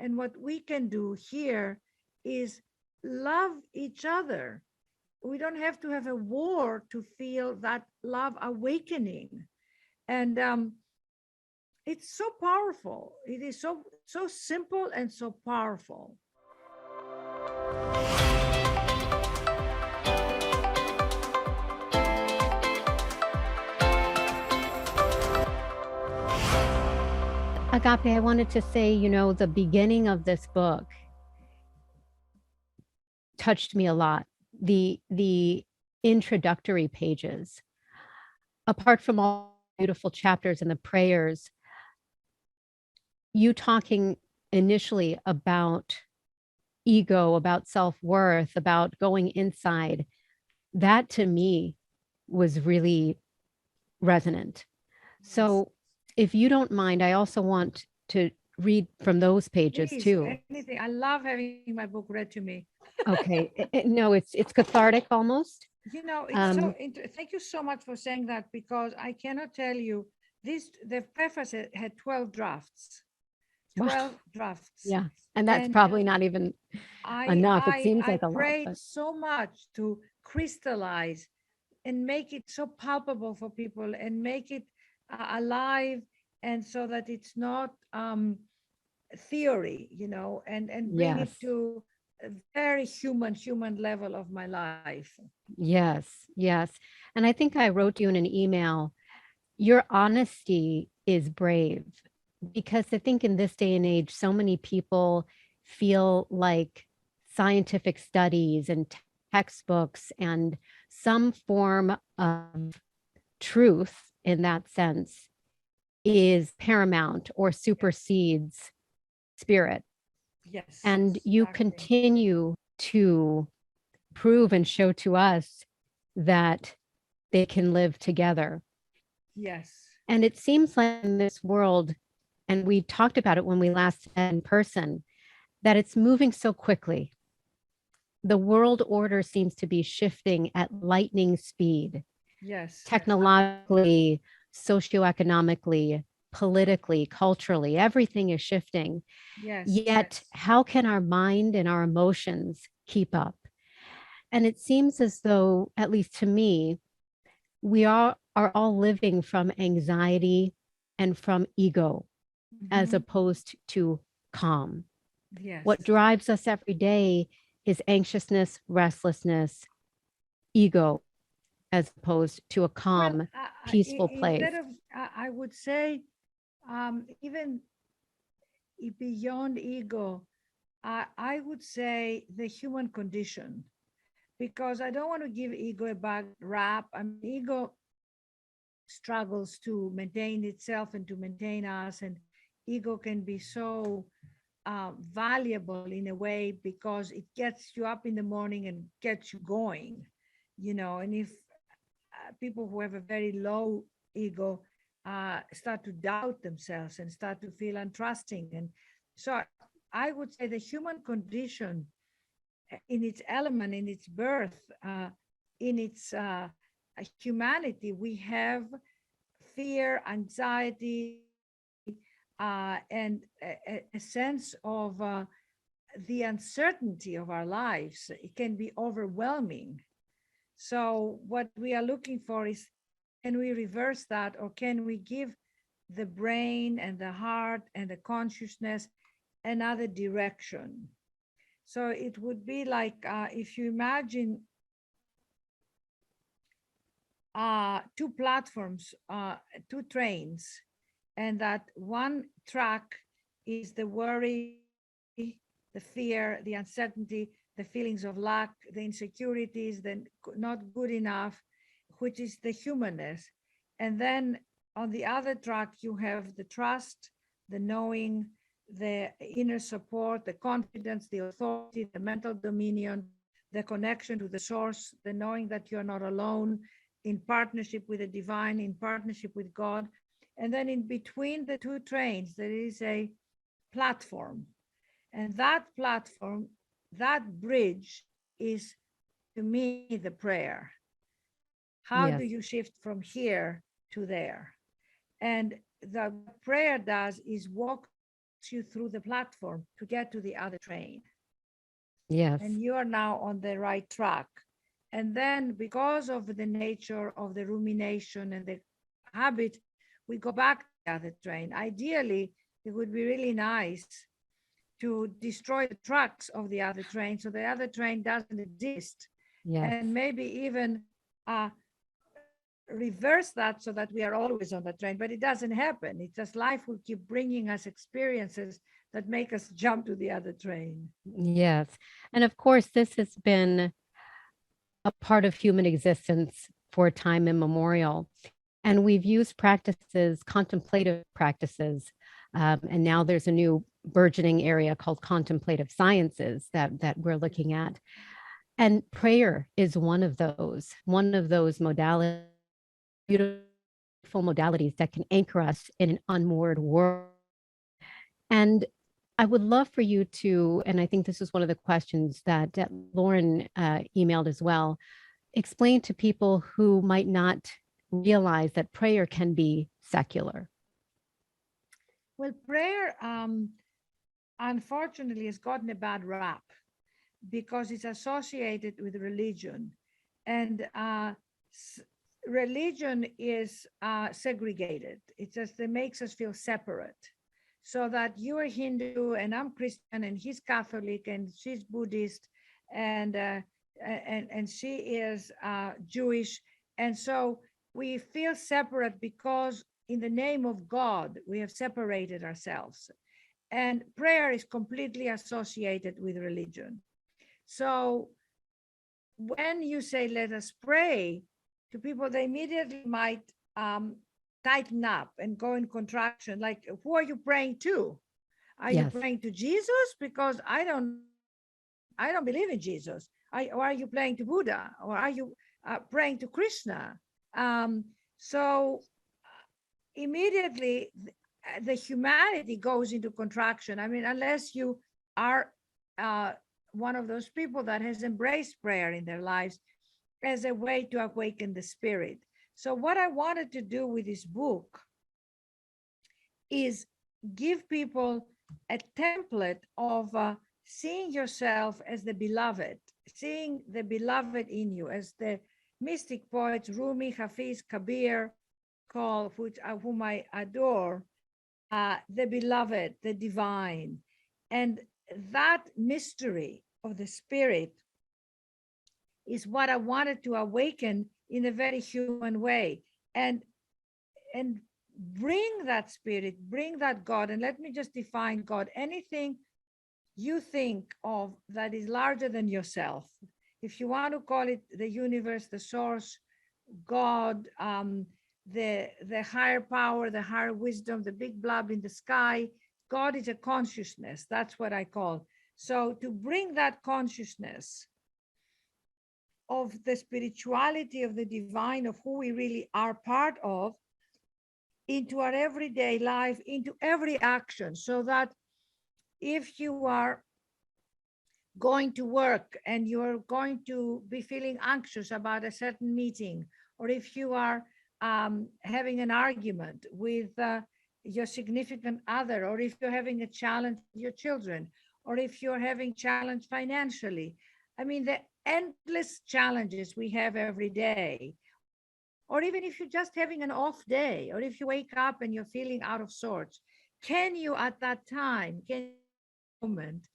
And what we can do here is love each other. We don't have to have a war to feel that love awakening. And it's so powerful. It is so simple and so powerful. Agape, I wanted to say, you know, the beginning of this book touched me a lot. The introductory pages, apart from all beautiful chapters and the prayers, you talking initially about ego, about self-worth, about going inside, that to me was really resonant. So if you don't mind, I also want to read from those pages Please, too. anything. I love having my book read to me. Okay. No, it's cathartic almost. You know, it's so thank you so much for saying that, because I cannot tell you this. The preface had 12 drafts. 12 drafts. Yeah. And that's probably not even enough. It seems I like a lot. prayed But so much to crystallize and make it so palpable for people and make it alive, and so that it's not theory, you know, and bring it yes, to a very human level of my life. yes, yes. And I think I wrote you in an email, your honesty is brave, because I think in this day and age, so many people feel like scientific studies and textbooks and some form of truth in that sense is paramount or supersedes spirit. Yes, And you exactly. continue to prove and show to us that they can live together. Yes. And it seems like in this world, and we talked about it when we last met in person, that it's moving so quickly. The world order seems to be shifting at lightning speed, Yes. technologically, socioeconomically, politically, culturally, everything is shifting. Yes. Yet, how can our mind and our emotions keep up? And it seems as though, at least to me, we are all living from anxiety and from ego as Mhm. opposed to calm. Yes. What drives us every day is anxiousness, restlessness, ego, as opposed to a Well, calm, peaceful place. instead of, I would say, even beyond ego, I would say the human condition, because I don't want to give ego a bad rap. I mean, ego struggles to maintain itself and to maintain us, and ego can be so valuable in a way because it gets you up in the morning and gets you going, you know. And if people who have a very low ego start to doubt themselves and start to feel untrusting, and so I would say the human condition in its element, in its birth, in its humanity, we have fear, anxiety, and a sense of the uncertainty of our lives. It can be overwhelming. So what we are looking for is, can we reverse that, or can we give the brain and the heart and the consciousness another direction? So it would be like if you imagine two platforms, two trains, and that one track is the worry, the fear, the uncertainty, the feelings of lack, the insecurities, the not good enough, which is the humanness. And then on the other track, you have the trust, the knowing, the inner support, the confidence, the authority, the mental dominion, the connection to the source, the knowing that you're not alone, in partnership with the divine, in partnership with God. And then in between the two trains, there is a platform. And that platform, that bridge is, to me, the prayer. How do Yes. you shift from here to there? And the prayer does is walk you through the platform to get to the other train. Yes. And you are now on the right track. And then because of the nature of the rumination and the habit, we go back to the other train. Ideally, it would be really nice to destroy the tracks of the other train so the other train doesn't exist. Yes. And maybe even reverse that so that we are always on the train, but it doesn't happen. It's just life will keep bringing us experiences that make us jump to the other train. Yes. And of course, this has been a part of human existence for time immemorial. And we've used practices, contemplative practices. And now there's a new burgeoning area called contemplative sciences that we're looking at. And prayer is one of those modalities, beautiful modalities that can anchor us in an unmoored world. And I would love for you to, and I think this is one of the questions that Lauren emailed as well, explain to people who might not realize that prayer can be secular. Well, prayer, unfortunately, has gotten a bad rap because it's associated with religion. And religion is segregated. It just it makes us feel separate. So that you are Hindu and I'm Christian and he's Catholic and she's Buddhist and she is Jewish. And so we feel separate because in the name of God, we have separated ourselves. And prayer is completely associated with religion. So when you say, let us pray, to people, they immediately might tighten up and go in contraction. Like, who are you praying to? Are you Yes. praying to Jesus? Because I don't believe in Jesus. Or are you praying to Buddha? Or are you praying to Krishna? So immediately the humanity goes into contraction. I mean, unless you are one of those people that has embraced prayer in their lives as a way to awaken the spirit. So what I wanted to do with this book is give people a template of seeing yourself as the beloved, seeing the beloved in you, as the mystic poets Rumi, Hafiz, Kabir call, whom I adore, the beloved, the divine. And that mystery of the spirit is what I wanted to awaken in a very human way. And bring that spirit, bring that God. And let me just define God. Anything you think of that is larger than yourself, if you want to call it the universe, the source, God, the higher power, the higher wisdom, the big blob in the sky, God is a consciousness. That's what I call. So to bring that consciousness of the spirituality of the divine, of who we really are part of, into our everyday life, into every action, so that if you are going to work and you're going to be feeling anxious about a certain meeting, or if you are having an argument with your significant other, or if you're having a challenge with your children, or if you're having challenge financially, I mean, the endless challenges we have every day, or even if you're just having an off day, or if you wake up and you're feeling out of sorts, can you at that time, can moment,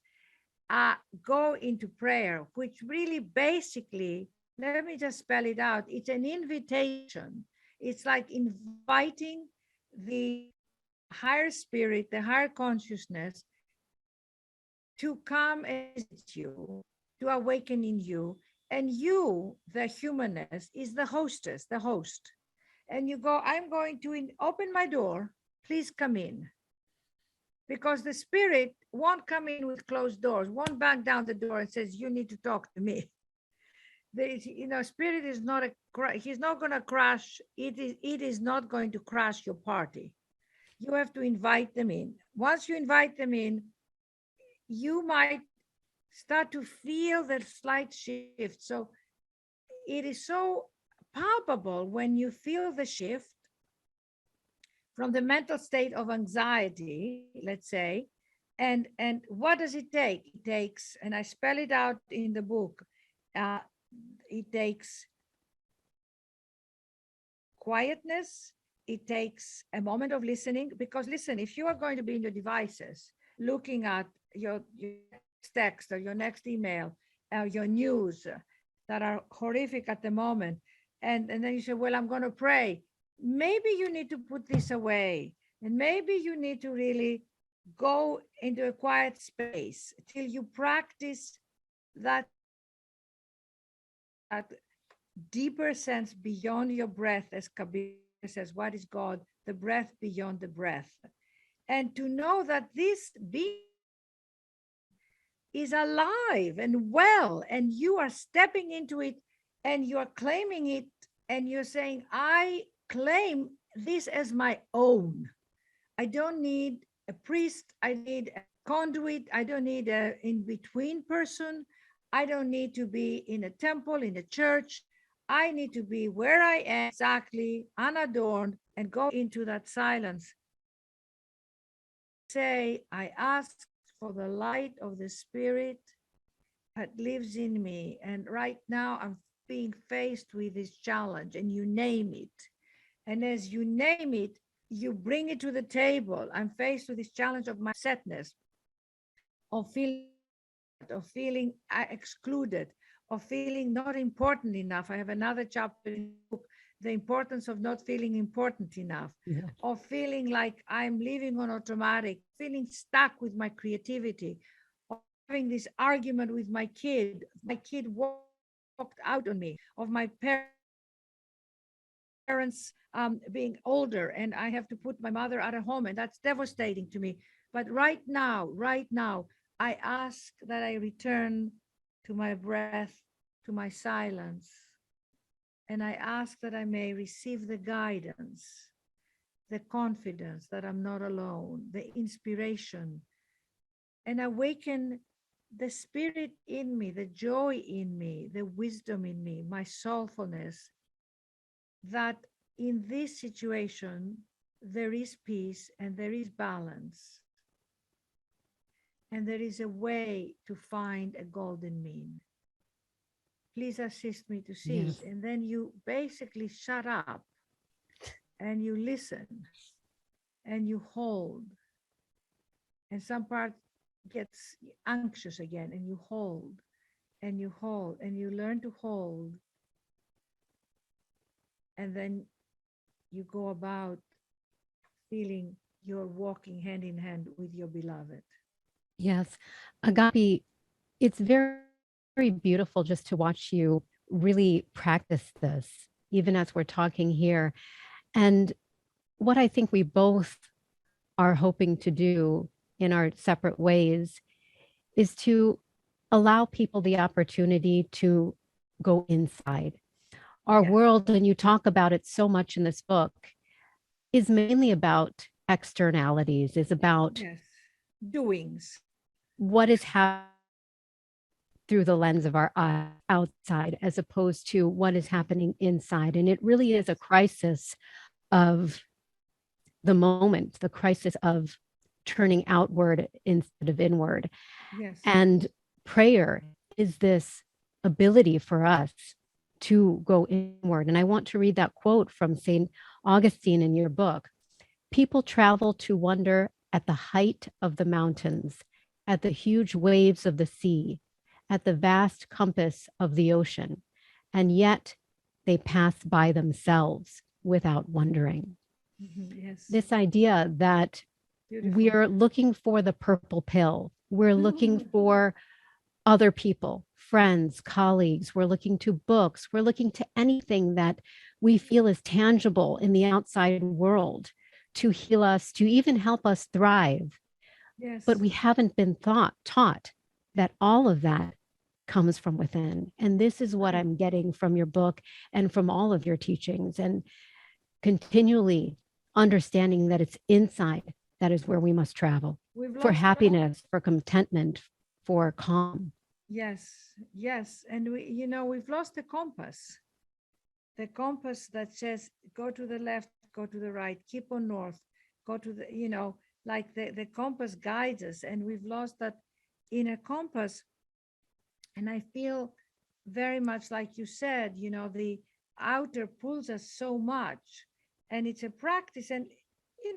go into prayer, which really basically, let me just spell it out. It's an invitation. It's like inviting the higher spirit, the higher consciousness to come and visit you, to awaken in you. And you, the humanness, is the hostess, the host. And you go, I'm going to open my door, please come in. Because the spirit won't come in with closed doors, won't bang down the door and says, you need to talk to me. Spirit is not he's not going to crash. It is not going to crash your party. You have to invite them in. Once you invite them in, you might start to feel the slight shift. So it is so palpable when you feel the shift from the mental state of anxiety, let's say, And what does it take? It takes, and I spell it out in the book, uh, it takes quietness, it takes a moment of listening. Because listen, if you are going to be in your devices looking at your next text or your next email, your news that are horrific at the moment, and then you say, well, I'm going to pray, maybe you need to put this away, and maybe you need to really go into a quiet space till you practice that, that deeper sense beyond your breath, as Kabir says, what is God? The breath beyond the breath. And to know that this being is alive and well, and you are stepping into it and you are claiming it, and you're saying, I claim this as my own. I don't need a priest. I need a conduit. I don't need a in-between person. I don't need to be in a temple, in a church. I need to be where I am, exactly unadorned, and go into that silence. Say, I ask for the light of the Spirit that lives in me. And right now I'm being faced with this challenge, and you name it. And as you name it, you bring it to the table. I'm faced with this challenge of my setness, of feeling excluded, of feeling not important enough. I have another chapter in the book, the importance of not feeling important enough, of feeling like I'm living on automatic, feeling stuck with my creativity, of having this argument with my kid. My kid walked out on me, of my parents being older, and I have to put my mother at a home, and that's devastating to me. But right now, I ask that I return to my breath, to my silence, and I ask that I may receive the guidance, the confidence that I'm not alone, the inspiration, and awaken the spirit in me, the joy in me, the wisdom in me, my soulfulness, that in this situation, there is peace and there is balance. And there is a way to find a golden mean. Please assist me to see it. And then you basically shut up and you listen and you hold. And some part gets anxious again, and you hold and you hold and you learn to hold. And then you go about feeling you're walking hand in hand with your beloved. Yes. Agapi, it's very beautiful just to watch you really practice this, even as we're talking here. And what I think we both are hoping to do in our separate ways is to allow people the opportunity to go inside. Our Yes. world, and you talk about it so much in this book, is mainly about externalities, is about Yes. Doings. what is happening through the lens of our eye outside, as opposed to what is happening inside. And it really is a crisis of the moment, the crisis of turning outward instead of inward. Yes. And prayer is this ability for us to go inward. And I want to read that quote from St. Augustine in your book. People travel to wonder at the height of the mountains, at the huge waves of the sea, at the vast compass of the ocean, and yet they pass by themselves without wondering. Yes. This idea that Beautiful. we're looking for the purple pill, we're looking for other people, friends, colleagues, we're looking to books, we're looking to anything that we feel is tangible in the outside world to heal us, to even help us thrive. Yes. But we haven't been taught that all of that comes from within. And this is what I'm getting from your book and from all of your teachings, and continually understanding that it's inside that is where we must travel for happiness, for contentment, for calm. Yes, yes. And we've lost the compass that says, go to the left, go to the right, keep on north, go to the, like the compass guides us, and we've lost that inner compass. And I feel very much like you said, the outer pulls us so much, and it's a practice. And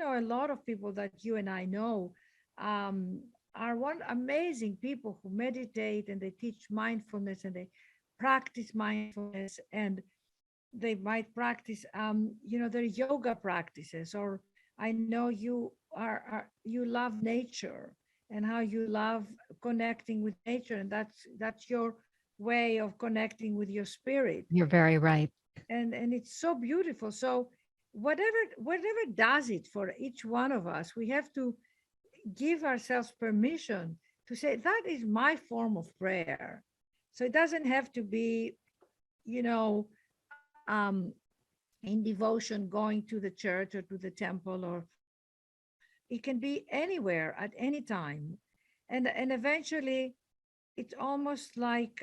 a lot of people that you and I know um, are one amazing people who meditate, and they teach mindfulness, and they practice mindfulness, and they might practice their yoga practices. Or I know you love nature, and how you love connecting with nature, and that's your way of connecting with your spirit. You're very right. And it's so beautiful. So whatever does it for each one of us, we have to give ourselves permission to say that is my form of prayer. So it doesn't have to be you know um in devotion, going to the church or to the temple, or it can be anywhere at any time. And eventually it's almost like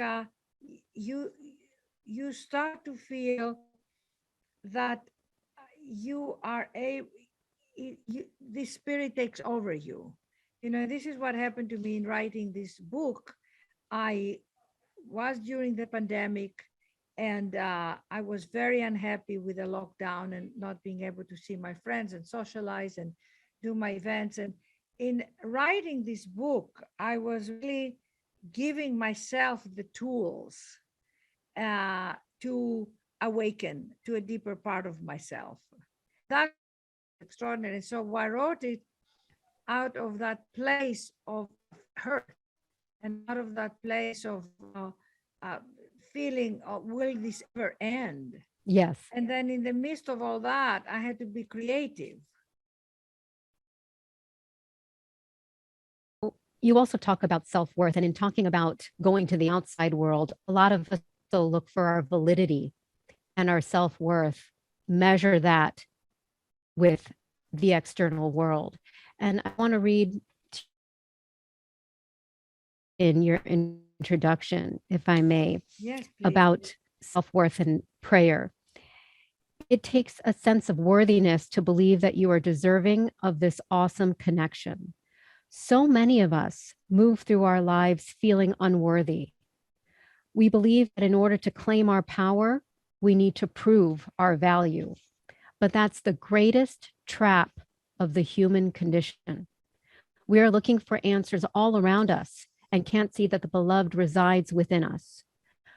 you you start to feel that you are the spirit takes over you. This is what happened to me in writing this book. I was during the pandemic, and I was very unhappy with the lockdown and not being able to see my friends and socialize and do my events. And in writing this book, I was really giving myself the tools uh, to awaken to a deeper part of myself. That's extraordinary. So I wrote it out of that place of hurt, and out of that place of uh, feeling, will this ever end? Yes. And then in the midst of all that, I had to be creative. You also talk about self-worth, and in talking about going to the outside world, a lot of us also look for our validity and our self-worth, measure that with the external world. And I want to read in your introduction, if I may, Yes, please. about self-worth and prayer. It takes a sense of worthiness to believe that you are deserving of this awesome connection. So many of us move through our lives feeling unworthy. We believe that in order to claim our power, we need to prove our value. But that's the greatest trap of the human condition. We are looking for answers all around us and can't see that the beloved resides within us.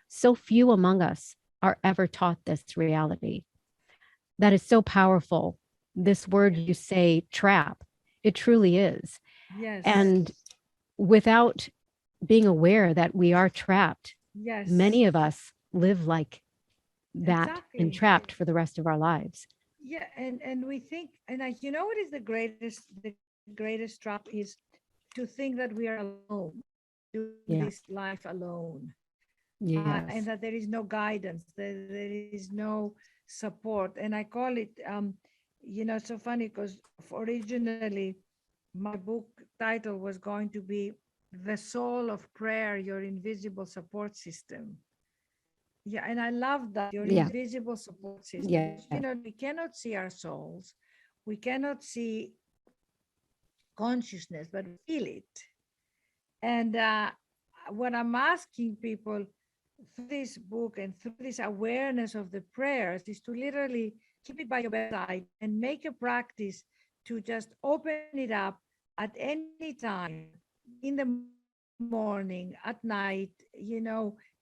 So few among us are ever taught this reality. That is so powerful. This word you say, trap, it truly is. Yes. And without being aware that we are trapped, Yes. many of us live like that, Exactly. entrapped for the rest of our lives. Yeah, and we think, and what is the greatest trap is to think that we are alone, doing Yeah. this life alone, Yes. and that there is no guidance, there is no support. And I call it, it's so funny because originally my book title was going to be The Soul of Prayer, Your Invisible Support System. Yeah, and I love that, your Yeah. invisible support system. Yeah. We cannot see our souls, we cannot see consciousness, but we feel it. And what I'm asking people through this book and through this awareness of the prayers is to literally keep it by your bedside and make a practice to just open it up at any time, in the morning, at night,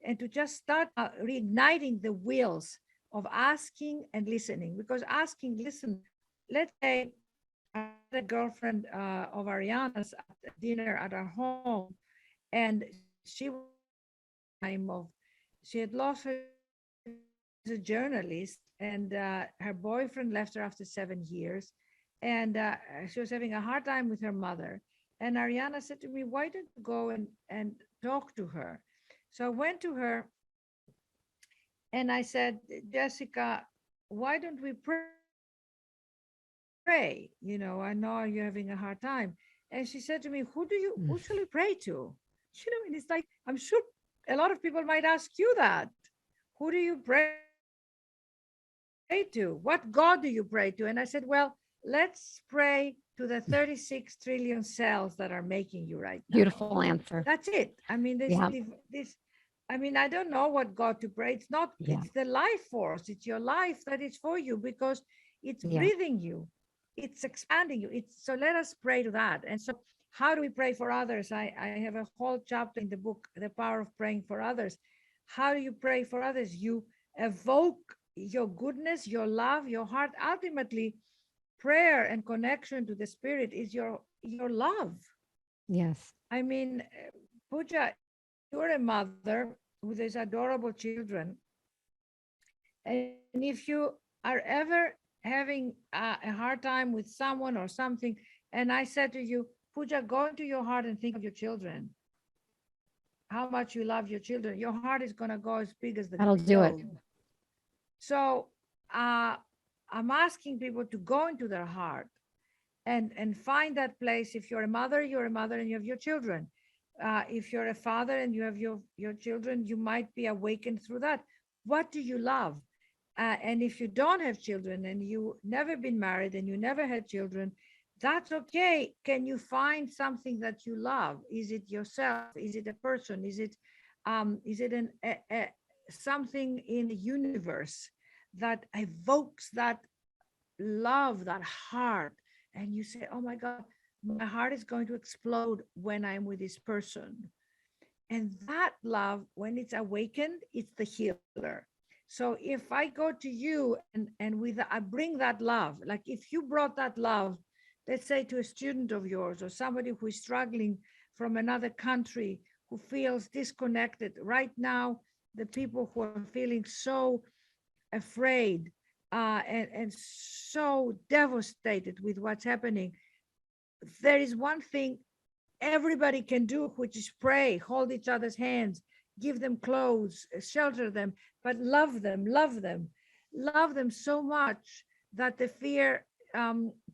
and to just start reigniting the wheels of asking and listening. Because asking, listen, let's say I had a girlfriend of Ariana's at dinner at our home, and she was time of she had lost her as a journalist, and her boyfriend left her after 7 years, and she was having a hard time with her mother. And Ariana said to me, "Why don't you go and talk to her?" So I went to her and I said, "Jessica, why don't we pray? I know you're having a hard time." And she said to me, "Who shall we pray to?" And it's like, I'm sure a lot of people might ask you that. Who do you pray to? What God do you pray to? And I said, well, let's pray to the 36 trillion cells that are making you right now. Beautiful answer. That's it. I mean, Yeah. I mean, I don't know what God to pray. It's not, Yeah. it's the life force. It's your life that is for you because it's Yeah. breathing you. It's expanding you. So let us pray to that. And so how do we pray for others? I have a whole chapter in the book, The Power of Praying for Others. How do you pray for others? You evoke your goodness, your love, your heart. Ultimately, prayer and connection to the spirit is your love. Yes. I mean, Pooja, you're a mother with these adorable children. And if you are ever having a hard time with someone or something, and I said to you, Pooja, go into your heart and think of your children, how much you love your children, your heart is going to go as big as the That'll do it. globe. So I'm asking people to go into their heart and find that place. If you're a mother, you're a mother and you have your children. If you're a father and you have your children, you might be awakened through that. What do you love? And if you don't have children and you never been married and you never had children, that's okay. Can you find something that you love? Is it yourself? Is it a person? Is it something in the universe that evokes that love, that heart? And you say, oh my God, my heart is going to explode when I'm with this person. And that love, when it's awakened, it's the healer. So if I go to you and I bring that love, like if you brought that love, let's say to a student of yours or somebody who is struggling from another country, who feels disconnected right now, the people who are feeling so afraid and so devastated with what's happening, there is one thing everybody can do, which is pray, hold each other's hands, give them clothes, shelter them, but love them, love them so much that the fear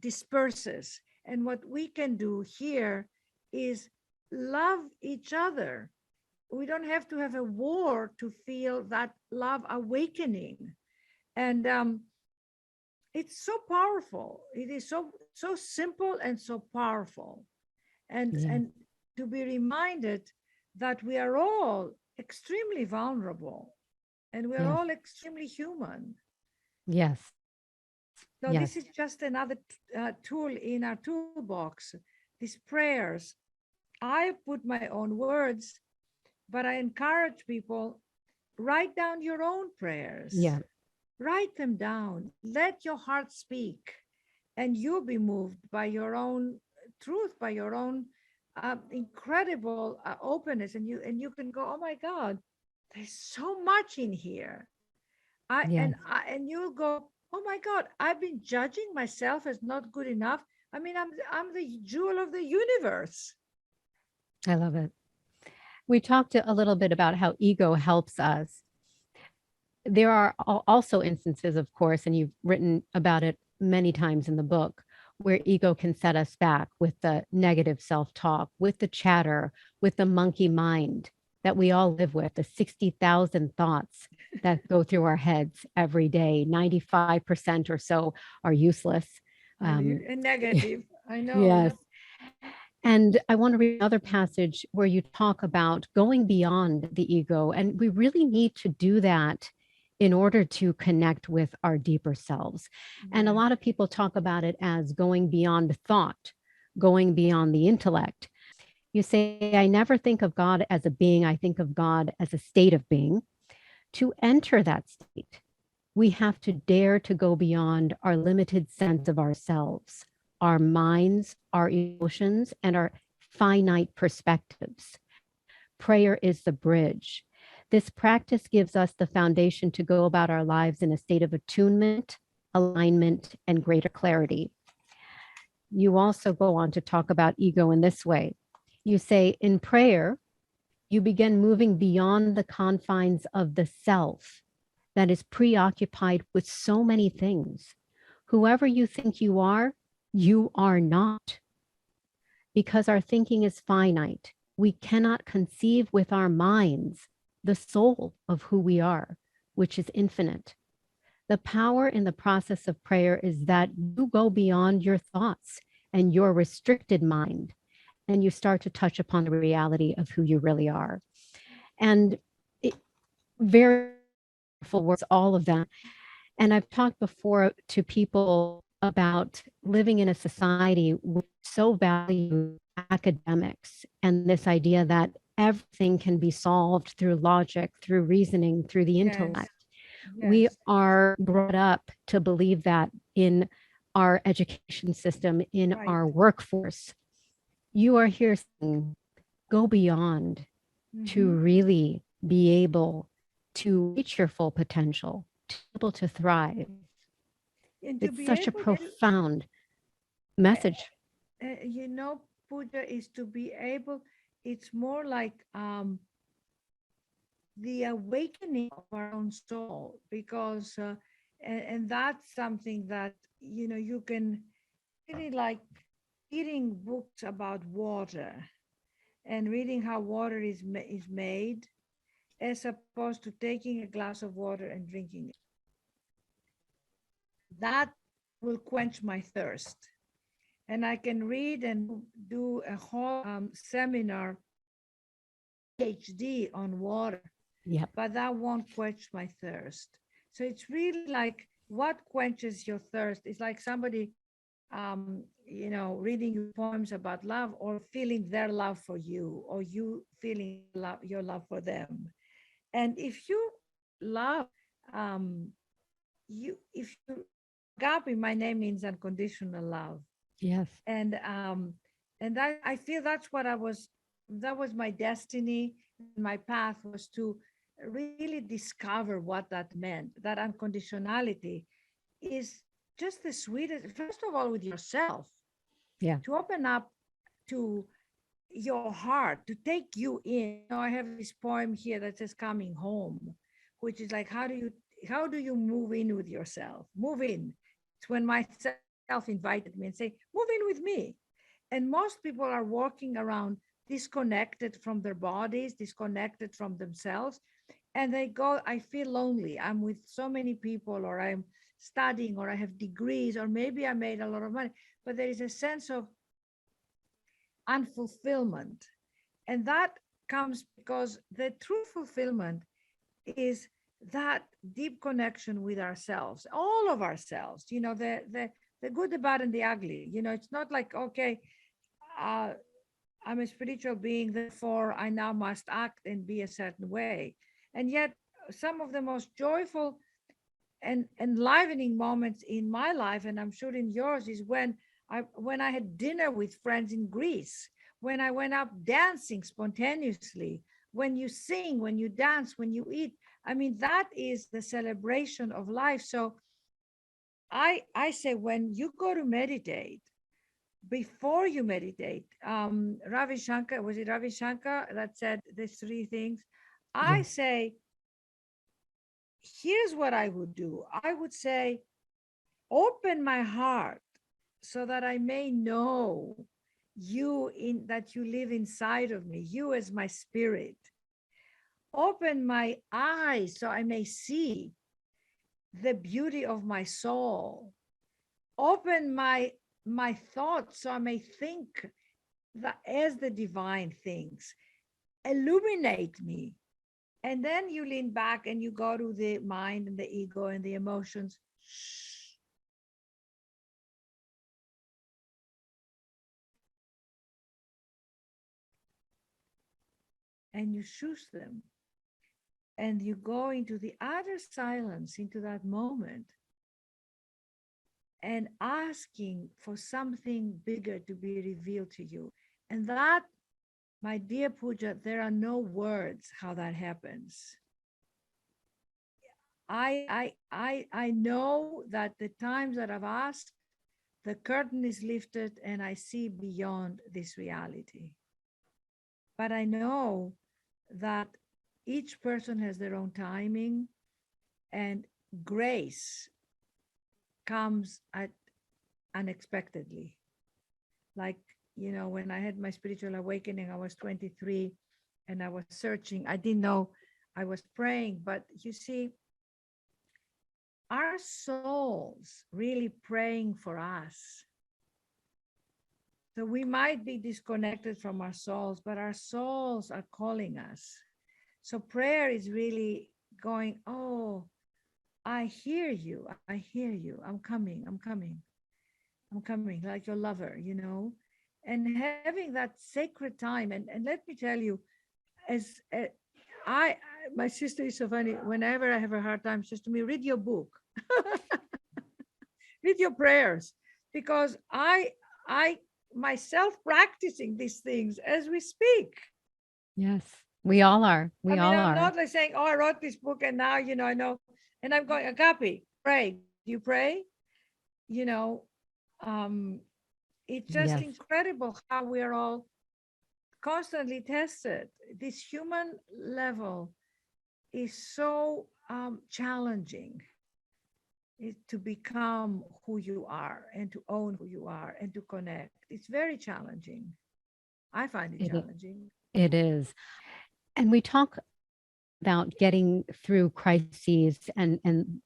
disperses. And what we can do here is love each other. We don't have to have a war to feel that love awakening. And it's so powerful. It is so simple and so powerful. And Yeah. and to be reminded that we are all extremely vulnerable and we're Yes. all extremely human. Yes. So Yes. this is just another tool in our toolbox. These prayers, I put my own words, but I encourage people, write down your own prayers. Yeah. Write them down. Let your heart speak, and you'll be moved by your own truth, by your own incredible openness, and you can go, oh my God, there's so much in here. Yes. And you'll go, oh my God, I've been judging myself as not good enough. I mean, I'm the jewel of the universe. I love it. We talked a little bit about how ego helps us. There are also instances, of course, and you've written about it many times in the book, where ego can set us back with the negative self-talk, with the chatter, with the monkey mind that we all live with, the 60,000 thoughts that go through our heads every day. 95% or so are useless. And negative, I know. Yes. And I want to read another passage where you talk about going beyond the ego. And we really need to do that in order to connect with our deeper selves. And a lot of people talk about it as going beyond thought, going beyond the intellect. You say, I never think of God as a being, I think of God as a state of being. To enter that state, we have to dare to go beyond our limited sense of ourselves, our minds, our emotions, and our finite perspectives. Prayer is the bridge. This practice gives us the foundation to go about our lives in a state of attunement, alignment, and greater clarity. You also go on to talk about ego in this way. You say, in prayer, you begin moving beyond the confines of the self that is preoccupied with so many things. Whoever you think you are not. Because our thinking is finite, we cannot conceive with our minds the soul of who we are, which is infinite. The power in the process of prayer is that you go beyond your thoughts and your restricted mind, and you start to touch upon the reality of who you really are. And it, very powerful words, all of them. And I've talked before to people about living in a society which so values academics and this idea that everything can be solved through logic, through reasoning, through the Yes. intellect. We Yes. are brought up to believe that in our education system, in Right. our workforce. You are here saying, go beyond to Mhm. really be able to reach your full potential, to be able to thrive. And to It's be such a able to, profound uh, message. you know, Pooja, is to be able, it's more like the awakening of our own soul, because, and that's something that, you know, you can really like reading books about water and reading how water is made, as opposed to taking a glass of water and drinking it. That will quench my thirst. And I can read and do a whole seminar, PhD on water, Yep. but that won't quench my thirst. So it's really like what quenches your thirst. It's like somebody, you know, reading you poems about love, or feeling their love for you, or you feeling your love for them. And if you love, um, if you, Agapi, my name means unconditional love. Yes. And I feel that's what that was my destiny. My path was to really discover what that meant. That unconditionality is just the sweetest, first of all, with yourself, Yeah. to open up to your heart, to take you in. You know, I have this poem here that says coming home, which is like, how do you move in with yourself? Move in. It's when myself invited me and say, move in with me. And most people are walking around disconnected from their bodies, disconnected from themselves. And they go, I feel lonely. I'm with so many people, or I'm studying, or I have degrees, or maybe I made a lot of money. But there is a sense of unfulfillment. And that comes because the true fulfillment is that deep connection with ourselves, all of ourselves, you know, the good, the bad, and the ugly. You know, it's not like, okay, uh, I'm a spiritual being, therefore I now must act and be a certain way. And yet, some of the most joyful and enlivening moments in my life, and I'm sure in yours, is when I had dinner with friends in Greece, when I went up dancing spontaneously, when you sing, when you dance, when you eat. I mean, that is the celebration of life. So I say, when you go to meditate, before you meditate, Ravi Shankar, was it Ravi Shankar that said these three things? I Yes. say, here's what I would do. I would say, open my heart so that I may know you, in that you live inside of me, you as my spirit. Open my eyes so I may see the beauty of my soul. Open my thoughts so I may think that as the divine things. Illuminate me. And then you lean back and you go to the mind and the ego and the emotions. Shh. And you shush them. And you go into the utter silence, into that moment, and asking for something bigger to be revealed to you. And that, my dear Pooja, there are no words how that happens. I know that the times that I've asked, the curtain is lifted and I see beyond this reality. But I know that each person has their own timing, and grace comes at unexpectedly. Like, you know, when I had my spiritual awakening, I was 23 and I was searching. I didn't know I was praying, but you see, our souls really praying for us So we might be disconnected from our souls, but our souls are calling us. So prayer is really going, oh, I hear you. I hear you. I'm coming. I'm coming. I'm coming, like your lover, you know, and having that sacred time. And let me tell you, as my sister is so funny. Whenever I have a hard time, she says to me, read your book, read your prayers, because I myself practicing these things as we speak. Yes, we all are. I We mean, all I'm are. not like saying, oh, I wrote this book and now, I know. And I'm going, Agapi, pray. Do you pray? You know, um, it's just Yes, incredible how we are all constantly tested. This human level is so challenging, to become who you are and to own who you are and to connect. It's very challenging. I find it it is. challenging. It is. And we talk about getting through crises, and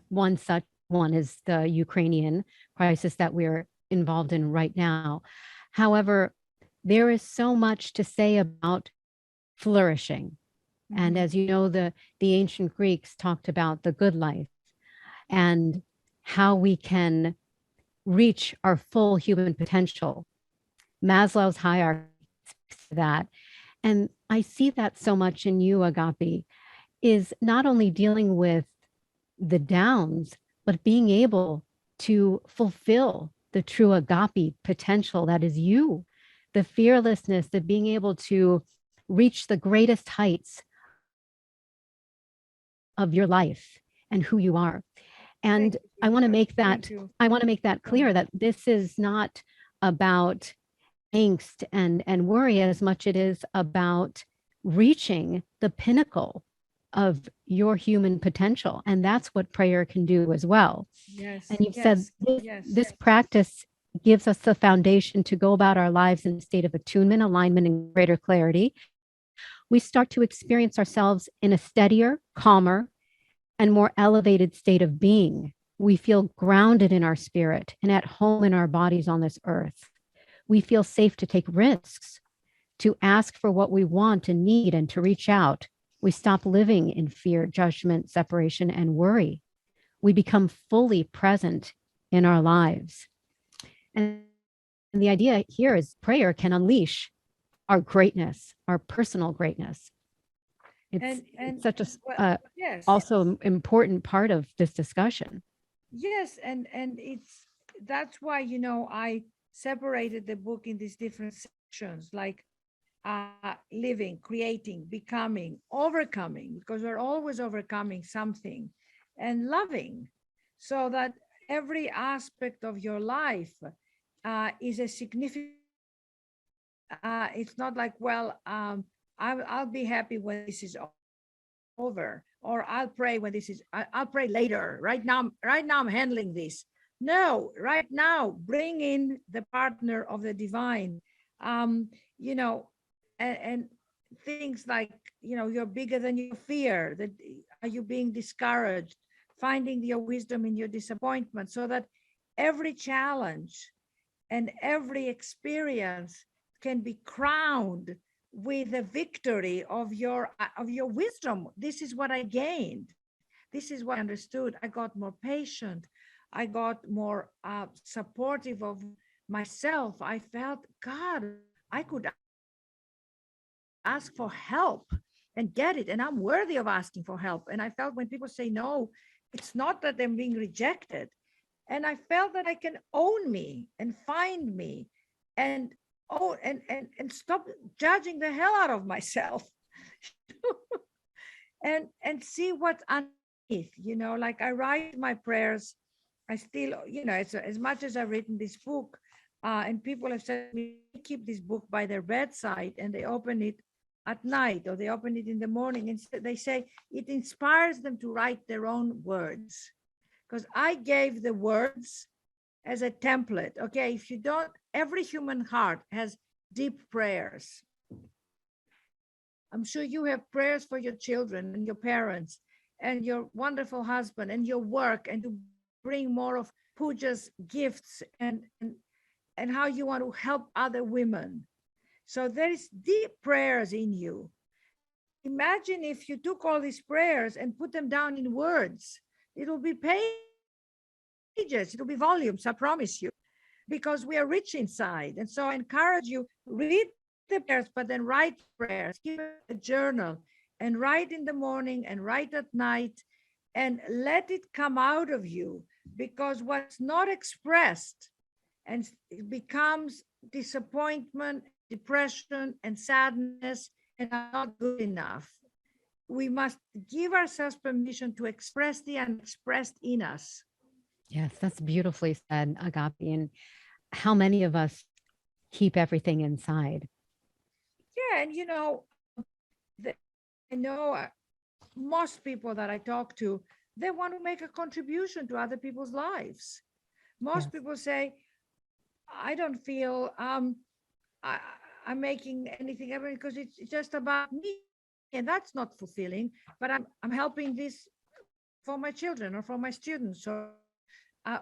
one such one is the Ukrainian crisis that we're involved in right now. However, there is so much to say about flourishing. And Mhm. as you know, the ancient Greeks talked about the good life and how we can reach our full human potential. Maslow's hierarchy speaks to that. And I see that so much in you, Agapi, is not only dealing with the downs, but being able to fulfill the true agape potential that is you, the fearlessness, the being able to reach the greatest heights of your life and who you are. And Thank you, I want to sister. make Thank that you I want to make that so clear much. that this is not about angst and worry as much it is about reaching the pinnacle of your human potential, and that's what prayer can do as well. And Yes, you've said yes, this, yes. this practice gives us the foundation to go about our lives in a state of attunement, alignment, and greater clarity. We start to experience ourselves in a steadier, calmer, and more elevated state of being. We feel grounded in our spirit and at home in our bodies on this earth. We feel safe to take risks, to ask for what we want and need, and to reach out. We stop living in fear, judgment, separation, and worry. We become fully present in our lives. And the idea here is prayer can unleash our greatness, our personal greatness. It's And such well, a yes, also important part of this discussion. yes, and it's that's why I separated the book in these different sections, like living, creating, becoming, overcoming, because we're always overcoming something, and loving, so that every aspect of your life is a significant. It's not like, well, I'll be happy when this is over, or I'll pray when this is. I'll pray later. Right now, I'm handling this. No, right now, bring in the partner of the divine. Um, you know, and things like, you're bigger than your fear. That are you being discouraged? Finding your wisdom in your disappointment, so that every challenge and every experience can be crowned with the victory of your wisdom. This is what I gained. This is what I understood. I got more patient. I got more supportive of myself. I felt, God, I could ask for help and get it, and I'm worthy of asking for help. And I felt when people say no, it's not that I'm being rejected. And I felt that I can own me and find me, and and stop judging the hell out of myself. And see what's underneath. Like I write my prayers. I still, as much as I've written this book, and people have said to me, keep this book by their bedside, and they open it at night, or they open it in the morning, and they say it inspires them to write their own words, because I gave the words as a template. Okay, if you don't, every human heart has deep prayers. I'm sure you have prayers for your children and your parents and your wonderful husband and your work, and to bring more of puja's gifts and and how you want to help other women. So there is deep prayers in you. Imagine if you took all these prayers and put them down in words. It'll be pages, it'll be volumes, I promise you, because we are rich inside. And so I encourage you, read the prayers, but then write prayers, keep a journal, and write in the morning and write at night, and let it come out of you, because what's not expressed and it becomes disappointment, depression, and sadness, and I'm not good enough. We must give ourselves permission to express the unexpressed in us. Yes, that's beautifully said, Agapi. And how many of us keep everything inside? Yeah, and I know most people that I talk to, they want to make a contribution to other people's lives. Most Yes. people say, I don't feel I, I'm making anything ever because it's just about me, and that's not fulfilling. But I'm helping this for my children or for my students. So uh,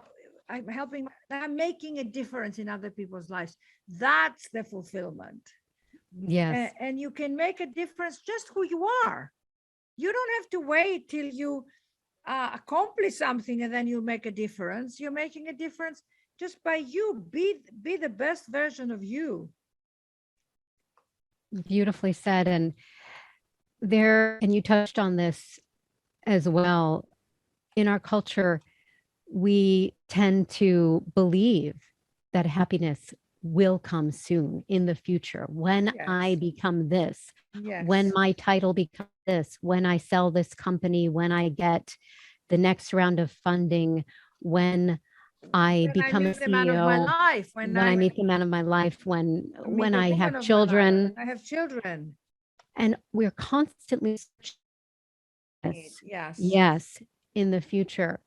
I'm helping. I'm making a difference in other people's lives. That's the fulfillment. Yes. And you can make a difference just who you are. You don't have to wait till you accomplish something and then you make a difference. You're making a difference just by you. Be the best version of you. Beautifully said. And and you touched on this as well. In our culture, we tend to believe that happiness will come soon in the future when I Yes. become this, when Yes. my title becomes this, when I sell this company, when I get the next round of funding, when I When I become a meet the man of my CEO, life, when when I I meet the man of my life, meet when the I woman have of my life, children, when I have children. and we're constantly searching this, Yes. yes, in the future.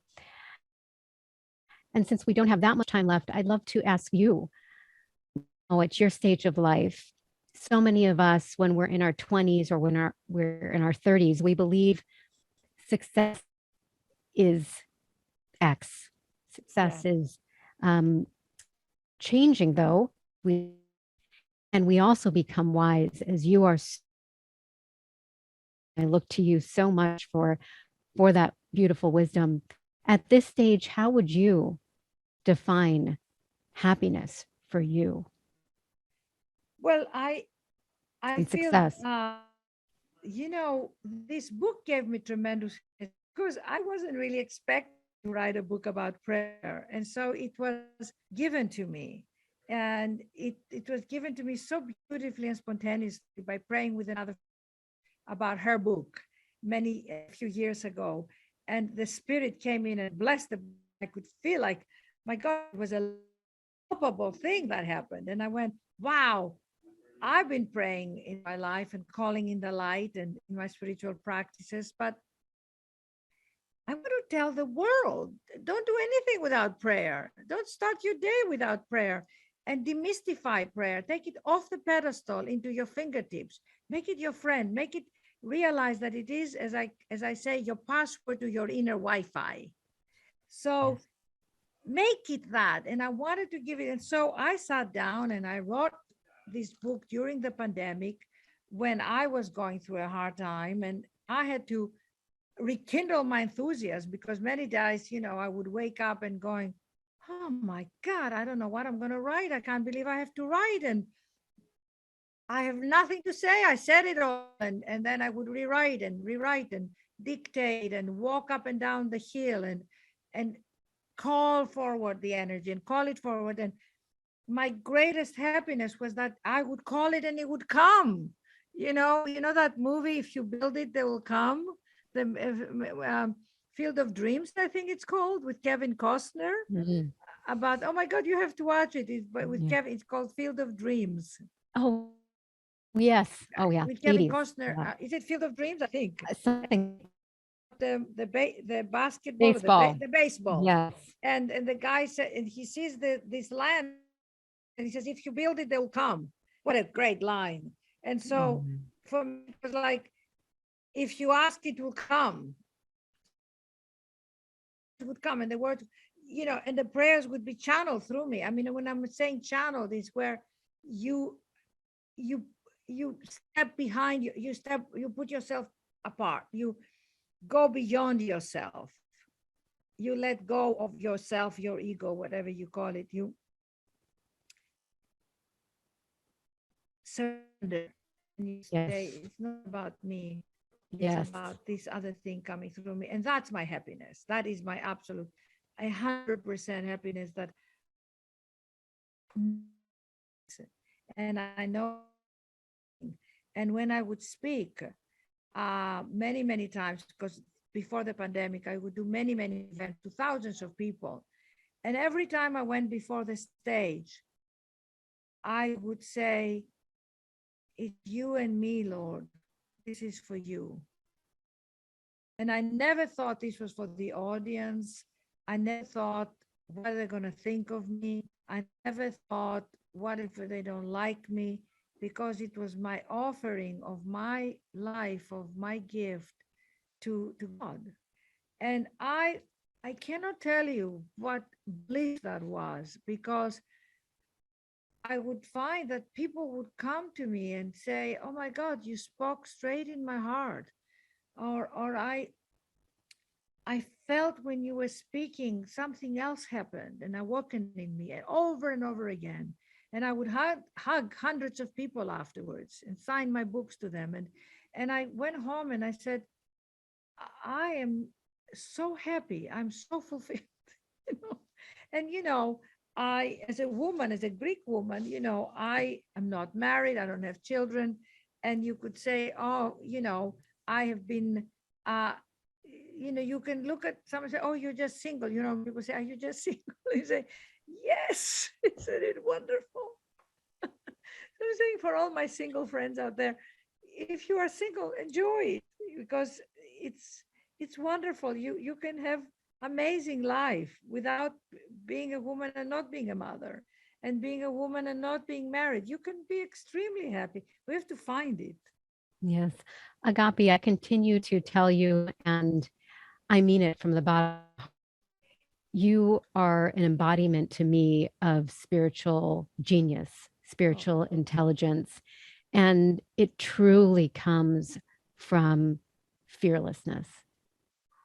And since we don't have that much time left, I'd love to ask you, at your stage of life, so many of us, when we're in our 20s or when we're in our 30s, we believe success is X. Yeah. Success is changing, though. We also become wise, as you are. I look to you so much for that beautiful wisdom. At this stage, how would you define happiness for you Well, I and feel success? this book gave me tremendous, because I wasn't really expecting to write a book about prayer. And so it was given to me. And it was given to me so beautifully and spontaneously by praying with another about her book a few years ago. And the spirit came in and blessed the book. I could feel like, my God, it was a palpable thing that happened. And I went, wow, I've been praying in my life and calling in the light and in my spiritual practices, but I want to tell the world, don't do anything without prayer. Don't start your day without prayer, and demystify prayer. Take it off the pedestal into your fingertips. Make it your friend. Make it realize that it is, as I say, your password to your inner Wi-Fi. So Yes. make it that. And I wanted to give it. And so I sat down and I wrote this book during the pandemic when I was going through a hard time, and I had to rekindle my enthusiasm, because many days, I would wake up and going, oh my God, I don't know what I'm going to write. I can't believe I have to write. And I have nothing to say. I said it all. And then I would rewrite and dictate and walk up and down the hill and call forward the energy and call it forward. And my greatest happiness was that I would call it and it would come. That movie, If You Build It, They Will Come, the Field of Dreams, I think it's called, with Kevin Costner. Mhm. About, oh my God, you have to watch it. But with Yeah. Kevin, it's called Field of Dreams. Oh, yes. Oh, yeah. With Kevin 80s. Costner, Yeah. is it Field of Dreams? I think Something the basketball or baseball. the baseball. Yes. And the guy said, and he sees this land, and he says, if you build it, they will come. What a great line. And so Mhm. for me, it was like, if you ask, it will come. It would come. And the word, and the prayers would be channeled through me. I mean, when I'm saying channeled, is where you you you step behind you put yourself apart, you go beyond yourself, you let go of yourself, your ego, whatever you call it, you surrender, and you say, Yes. it's not about me, it's Yes. about this other thing coming through me. And that's my happiness. That is my absolute 100% happiness. That and I know, and when I would speak many times, because before the pandemic I would do many events to thousands of people, and every time I went before the stage I would say, it's you and me, Lord, this is for you. And I never thought this was for the audience. I never thought what are they going to think of me. I never thought, what if they don't like me? Because it was my offering of my life, of my gift to God. And I cannot tell you what bliss that was, because I would find that people would come to me and say, oh my God, you spoke straight in my heart. Or I felt when you were speaking, something else happened and awoken in me, and over again. And I would hug hundreds of people afterwards and sign my books to them. And I went home and I said, I am so happy. I'm so fulfilled. you know. And I, as a woman, as a Greek woman, I am not married. I don't have children. And you could say, oh, I have been uh you can look at someone and say, oh, you're just single. People say, are you just single? You say, yes. Isn't it wonderful? I'm saying, for all my single friends out there, if you are single, enjoy it, because it's it's wonderful. You can have amazing life without being a woman and not being a mother, and being a woman and not being married. You can be extremely happy. We have to find it. Yes. Agapi, I continue to tell you, and I mean it from the bottom. You are an embodiment to me of spiritual genius, Oh, spiritual intelligence, and it truly comes from fearlessness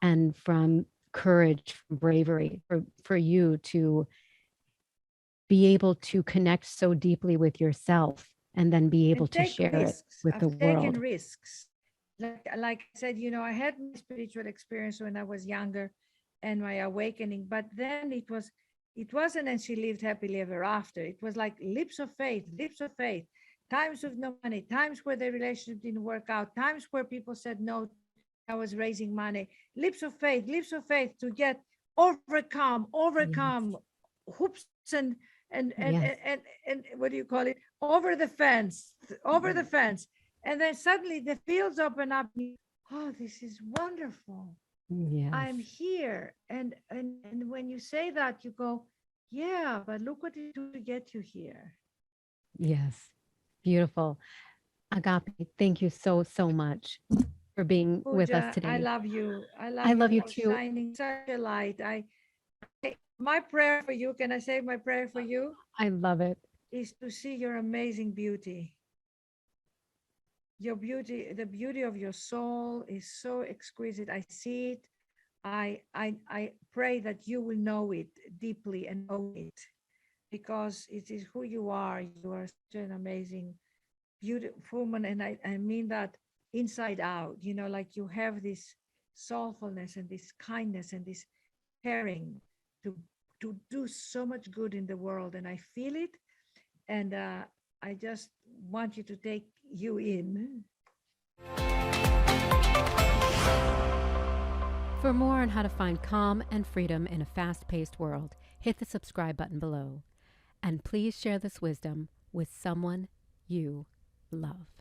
and from courage, bravery for you to be able to connect so deeply with yourself and then be able and to take share it risks. with the I've taken world. risks. Like I said, I had my spiritual experience when I was younger and my awakening, but then it wasn't, and she lived happily ever after. It was like leaps of faith, times with no money, times where the relationship didn't work out, times where people said no. I was raising money, leaps of faith to get Yes. overcome hoops Yes. and what do you call it? Over the fence, over the fence. And then suddenly the fields open up. Oh, this is wonderful. Yes. I'm here. And when you say that, you go, yeah, but look what it took to get you here. Yes. Beautiful. Agape, thank you so much for being with us Pooja, I today. love you. I I love you. love you You're too. shining such a light. My prayer for you, can I say my prayer for you? I love it. Is to see your amazing beauty. Your beauty, the beauty of your soul is so exquisite. I see it. I pray that you will know it deeply and own it, because it is who you are. You are such an amazing, beautiful woman. And I mean that inside out, like you have this soulfulness and this kindness and this caring to do so much good in the world. And I feel it. And I just want you to take you in. For more on how to find calm and freedom in a fast paced world, hit the subscribe button below. And please share this wisdom with someone you love.